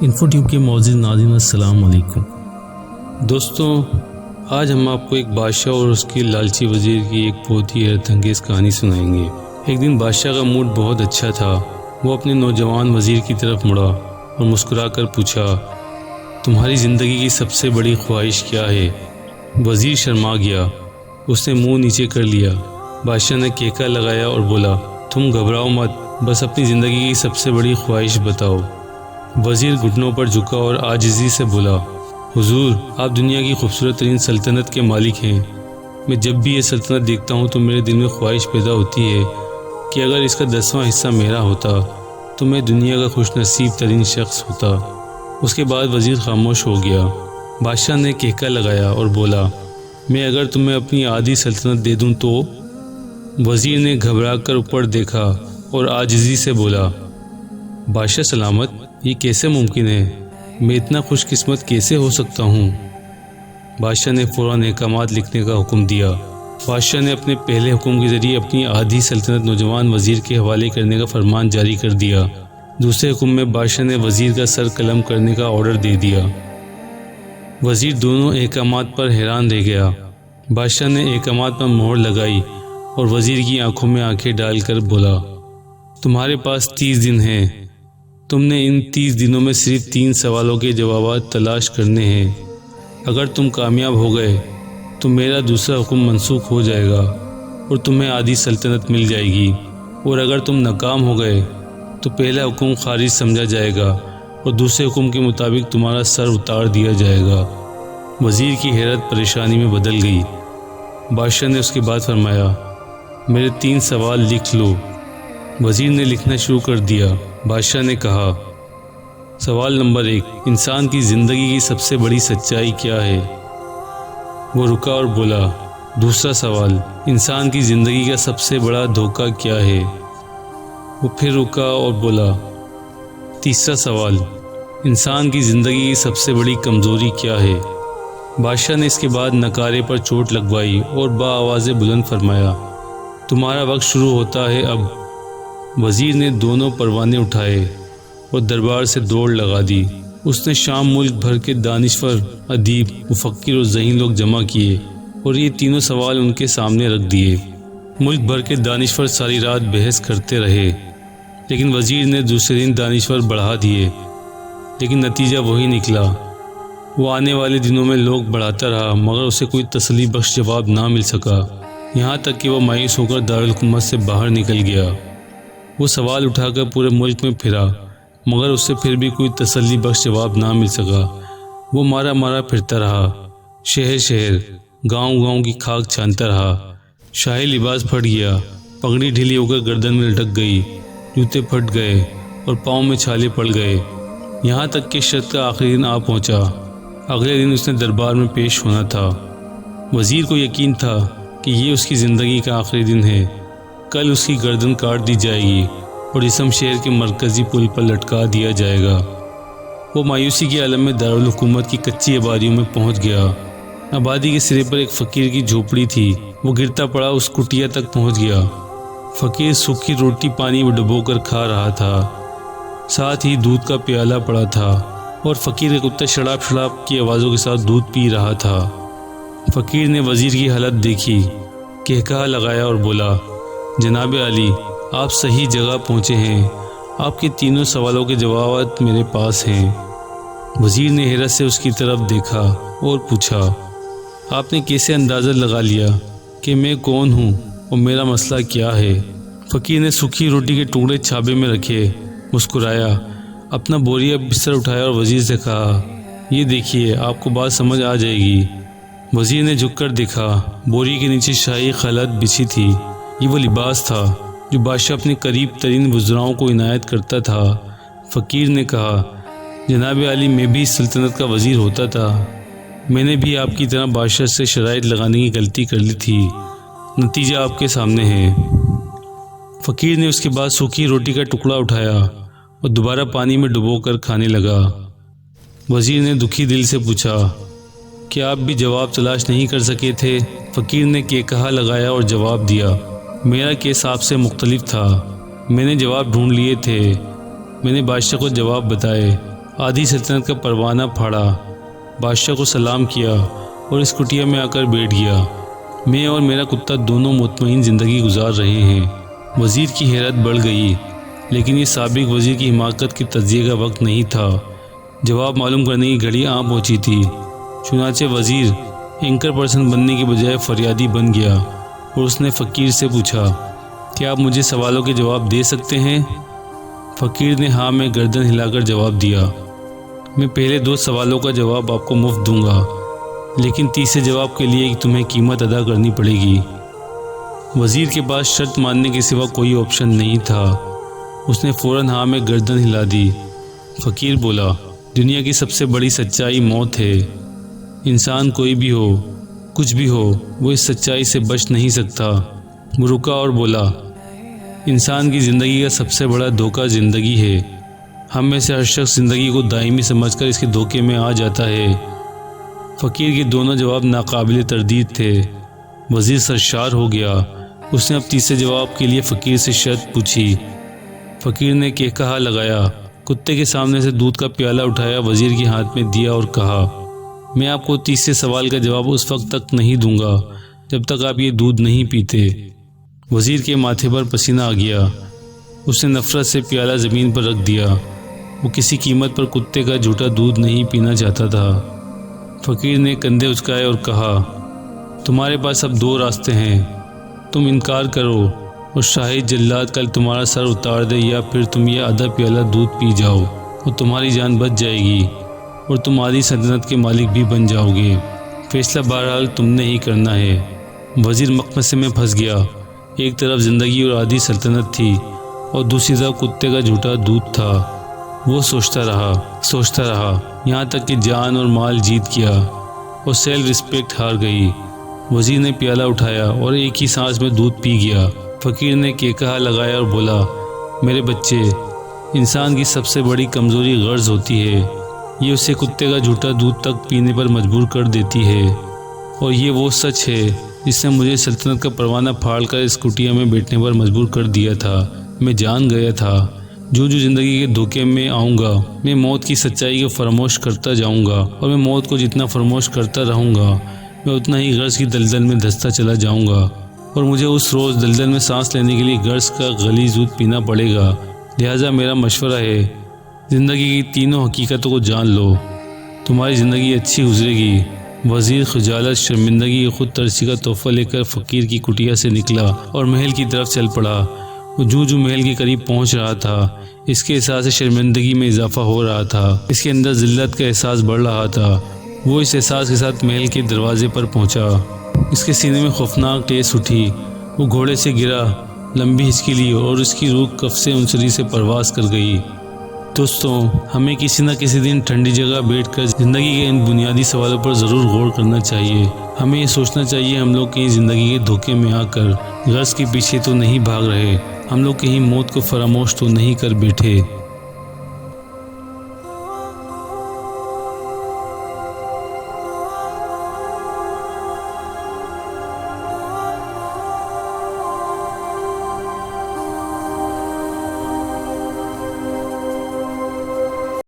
Info tube کے معزز ناظرین السلام علیکم دوستوں، آج ہم آپ کو ایک بادشاہ اور اس کے لالچی وزیر کی ایک بہت ہی حیرت انگیز کہانی سنائیں گے۔ ایک دن بادشاہ کا موڈ بہت اچھا تھا۔ وہ اپنے نوجوان وزیر کی طرف مڑا اور مسکرا کر پوچھا، تمہاری زندگی کی سب سے بڑی خواہش کیا ہے؟ وزیر شرما گیا، اس نے منہ نیچے کر لیا۔ بادشاہ نے کہکا لگایا اور بولا، تم گھبراؤ مت، بس اپنی زندگی کی سب سے بڑی خواہش بتاؤ۔ وزیر گھٹنوں پر جھکا اور عاجزی سے بولا، حضور، آپ دنیا کی خوبصورت ترین سلطنت کے مالک ہیں۔ میں جب بھی یہ سلطنت دیکھتا ہوں تو میرے دل میں خواہش پیدا ہوتی ہے کہ اگر اس کا 10واں حصہ میرا ہوتا تو میں دنیا کا خوش نصیب ترین شخص ہوتا۔ اس کے بعد وزیر خاموش ہو گیا۔ بادشاہ نے کہکا لگایا اور بولا، میں اگر تمہیں اپنی آدھی سلطنت دے دوں تو؟ وزیر نے گھبرا کر اوپر دیکھا اور عاجزی سے بولا، بادشاہ سلامت، یہ کیسے ممکن ہے؟ میں اتنا خوش قسمت کیسے ہو سکتا ہوں؟ بادشاہ نے فوراً احکامات لکھنے کا حکم دیا۔ بادشاہ نے اپنے پہلے حکم کے ذریعے اپنی آدھی سلطنت نوجوان وزیر کے حوالے کرنے کا فرمان جاری کر دیا۔ دوسرے حکم میں بادشاہ نے وزیر کا سر قلم کرنے کا آرڈر دے دیا۔ وزیر دونوں احکامات پر حیران رہ گیا۔ بادشاہ نے احکامات پر مہر لگائی اور وزیر کی آنکھوں میں آنکھیں ڈال کر بولا، تمہارے پاس 30 دن ہیں۔ تم نے ان 30 دنوں میں صرف 3 سوالوں کے جوابات تلاش کرنے ہیں۔ اگر تم کامیاب ہو گئے تو میرا دوسرا حکم منسوخ ہو جائے گا اور تمہیں آدھی سلطنت مل جائے گی، اور اگر تم ناکام ہو گئے تو پہلا حکم خارج سمجھا جائے گا اور دوسرے حکم کے مطابق تمہارا سر اتار دیا جائے گا۔ وزیر کی حیرت پریشانی میں بدل گئی۔ بادشاہ نے اس کے بعد فرمایا، میرے 3 سوال لکھ لو۔ وزیر نے لکھنا شروع کر دیا۔ بادشاہ نے کہا، سوال نمبر 1، انسان کی زندگی کی سب سے بڑی سچائی کیا ہے؟ وہ رکا اور بولا، دوسرا سوال، انسان کی زندگی کا سب سے بڑا دھوکہ کیا ہے؟ وہ پھر رکا اور بولا، تیسرا سوال، انسان کی زندگی کی سب سے بڑی کمزوری کیا ہے؟ بادشاہ نے اس کے بعد نکارے پر چوٹ لگوائی اور بآواز بلند فرمایا، تمہارا وقت شروع ہوتا ہے اب۔ وزیر نے دونوں پروانے اٹھائے اور دربار سے دوڑ لگا دی۔ اس نے شام ملک بھر کے دانشور، ادیب، مفکر اور ذہین لوگ جمع کیے اور یہ تینوں سوال ان کے سامنے رکھ دیے۔ ملک بھر کے دانشور ساری رات بحث کرتے رہے، لیکن وزیر نے دوسرے دن دانشور بڑھا دیے، لیکن نتیجہ وہی نکلا۔ وہ آنے والے دنوں میں لوگ بڑھاتا رہا مگر اسے کوئی تسلی بخش جواب نہ مل سکا، یہاں تک کہ وہ مایوس ہو کر دارالحکومت سے باہر نکل گیا۔ وہ سوال اٹھا کر پورے ملک میں پھرا مگر اسے پھر بھی کوئی تسلی بخش جواب نہ مل سکا۔ وہ مارا مارا پھرتا رہا، شہر شہر، گاؤں گاؤں کی خاک چھانتا رہا۔ شاہی لباس پھٹ گیا، پگڑی ڈھیلی ہو کر گردن میں لٹک گئی، جوتے پھٹ گئے اور پاؤں میں چھالے پڑ گئے، یہاں تک کہ شرط کا آخری دن آ پہنچا۔ اگلے دن اس نے دربار میں پیش ہونا تھا۔ وزیر کو یقین تھا کہ یہ اس کی زندگی کا آخری دن ہے۔ کل اس کی گردن کاٹ دی جائے گی اور جسم شہر کے مرکزی پل پر لٹکا دیا جائے گا۔ وہ مایوسی کے عالم میں دارالحکومت کی کچی آبادیوں میں پہنچ گیا۔ آبادی کے سرے پر ایک فقیر کی جھوپڑی تھی۔ وہ گرتا پڑا اس کٹیا تک پہنچ گیا۔ فقیر سوکھی روٹی پانی میں ڈبو کر کھا رہا تھا، ساتھ ہی دودھ کا پیالہ پڑا تھا اور فقیر کا کتا شڑاپ شڑاپ کی آوازوں کے ساتھ دودھ پی رہا تھا۔ فقیر نے وزیر کی حالت دیکھی، کہکا لگایا اور بولا، جناب عالی، آپ صحیح جگہ پہنچے ہیں، آپ کے تینوں سوالوں کے جوابات میرے پاس ہیں۔ وزیر نے حیرت سے اس کی طرف دیکھا اور پوچھا، آپ نے کیسے اندازہ لگا لیا کہ میں کون ہوں اور میرا مسئلہ کیا ہے؟ فقیر نے سوکھی روٹی کے ٹکڑے چھابے میں رکھے، مسکرایا، اپنا بوریا بستر اٹھایا اور وزیر سے کہا، یہ دیکھیے، آپ کو بات سمجھ آ جائے گی۔ وزیر نے جھک کر دیکھا، بوری کے نیچے شاہی خلعت بچھی تھی۔ یہ وہ لباس تھا جو بادشاہ اپنے قریب ترین وزراؤں کو عنایت کرتا تھا۔ فقیر نے کہا، جناب عالی، میں بھی اس سلطنت کا وزیر ہوتا تھا، میں نے بھی آپ کی طرح بادشاہ سے شرائط لگانے کی غلطی کر لی تھی، نتیجہ آپ کے سامنے ہے۔ فقیر نے اس کے بعد سوکھی روٹی کا ٹکڑا اٹھایا اور دوبارہ پانی میں ڈبو کر کھانے لگا۔ وزیر نے دکھی دل سے پوچھا، کیا آپ بھی جواب تلاش نہیں کر سکے تھے؟ فقیر نے کہا لگایا اور جواب دیا، میرا کیس آپ سے مختلف تھا، میں نے جواب ڈھونڈ لیے تھے، میں نے بادشاہ کو جواب بتائے، آدھی سلطنت کا پروانہ پھاڑا، بادشاہ کو سلام کیا اور اس کٹیا میں آ کر بیٹھ گیا۔ میں اور میرا کتا دونوں مطمئن زندگی گزار رہے ہیں۔ وزیر کی حیرت بڑھ گئی، لیکن یہ سابق وزیر کی حماقت کے تجزیے کا وقت نہیں تھا۔ جواب معلوم کرنے کی گھڑی آ پہنچی تھی۔ چنانچہ وزیر اینکر پرسن بننے کے بجائے فریادی بن گیا اور اس نے فقیر سے پوچھا، کیا آپ مجھے سوالوں کے جواب دے سکتے ہیں؟ فقیر نے ہاں میں گردن ہلا کر جواب دیا۔ میں پہلے 2 سوالوں کا جواب آپ کو مفت دوں گا، لیکن تیسرے جواب کے لیے تمہیں قیمت ادا کرنی پڑے گی۔ وزیر کے پاس شرط ماننے کے سوا کوئی آپشن نہیں تھا۔ اس نے فوراً ہاں میں گردن ہلا دی۔ فقیر بولا، دنیا کی سب سے بڑی سچائی موت ہے۔ انسان کوئی بھی ہو، کچھ بھی ہو، وہ اس سچائی سے بچ نہیں سکتا۔ وہ رکا اور بولا، انسان کی زندگی کا سب سے بڑا دھوکہ زندگی ہے۔ ہم میں سے ہر شخص زندگی کو دائمی سمجھ کر اس کے دھوکے میں آ جاتا ہے۔ فقیر کے دونوں جواب ناقابل تردید تھے۔ وزیر سرشار ہو گیا۔ اس نے اب تیسرے جواب کے لیے فقیر سے شرط پوچھی۔ فقیر نے کہا لگایا، کتے کے سامنے سے دودھ کا پیالہ اٹھایا، وزیر کے ہاتھ میں دیا اور کہا، میں آپ کو تیسرے سوال کا جواب اس وقت تک نہیں دوں گا جب تک آپ یہ دودھ نہیں پیتے۔ وزیر کے ماتھے پر پسینہ آ گیا۔ اس نے نفرت سے پیالہ زمین پر رکھ دیا۔ وہ کسی قیمت پر کتے کا جھوٹا دودھ نہیں پینا چاہتا تھا۔ فقیر نے کندھے اچکائے اور کہا، تمہارے پاس اب 2 راستے ہیں، تم انکار کرو اور شاہد جلاد کل تمہارا سر اتار دے، یا پھر تم یہ آدھا پیالہ دودھ پی جاؤ اور تمہاری جان بچ جائے گی اور تم آدھی سلطنت کے مالک بھی بن جاؤ گے۔ فیصلہ بہرحال تم نے ہی کرنا ہے۔ وزیر مقمصے میں پھنس گیا۔ ایک طرف زندگی اور آدھی سلطنت تھی اور دوسری طرف کتے کا جھوٹا دودھ تھا۔ وہ سوچتا رہا یہاں تک کہ جان اور مال جیت گیا اور سیلف رسپیکٹ ہار گئی۔ وزیر نے پیالہ اٹھایا اور ایک ہی سانس میں دودھ پی گیا۔ فقیر نے کہا لگایا اور بولا، میرے بچے، انسان کی سب سے بڑی کمزوری غرض ہوتی ہے۔ یہ اسے کتے کا جھوٹا دودھ تک پینے پر مجبور کر دیتی ہے، اور یہ وہ سچ ہے جس نے مجھے سلطنت کا پروانہ پھاڑ کر اس کٹیا میں بیٹھنے پر مجبور کر دیا تھا۔ میں جان گیا تھا، جو زندگی کے دھوکے میں آؤں گا، میں موت کی سچائی کو فراموش کرتا جاؤں گا، اور میں موت کو جتنا فراموش کرتا رہوں گا، میں اتنا ہی غرض کی دلدل میں دھستا چلا جاؤں گا، اور مجھے اس روز دلدل میں سانس لینے کے لیے غرض کا غلیظ دودھ پینا پڑے گا۔ لہٰذا میرا مشورہ ہے، زندگی کی تینوں حقیقتوں کو جان لو، تمہاری زندگی اچھی گزرے گی۔ وزیر خجالت، شرمندگی، خود ترسی کا تحفہ لے کر فقیر کی کٹیا سے نکلا اور محل کی طرف چل پڑا۔ وہ جو محل کے قریب پہنچ رہا تھا، اس کے احساس شرمندگی میں اضافہ ہو رہا تھا، اس کے اندر ذلت کا احساس بڑھ رہا تھا۔ وہ اس احساس کے ساتھ محل کے دروازے پر پہنچا۔ اس کے سینے میں خوفناک ٹیس اٹھی۔ وہ گھوڑے سے گرا، لمبی ہچکی لی اور اس کی روح قفس عنصری سے پرواز کر گئی۔ دوستوں، ہمیں کسی نہ کسی دن ٹھنڈی جگہ بیٹھ کر زندگی کے ان بنیادی سوالوں پر ضرور غور کرنا چاہیے۔ ہمیں یہ سوچنا چاہیے، ہم لوگ کہیں زندگی کے دھوکے میں آ کر غرض کے پیچھے تو نہیں بھاگ رہے، ہم لوگ کہیں موت کو فراموش تو نہیں کر بیٹھے۔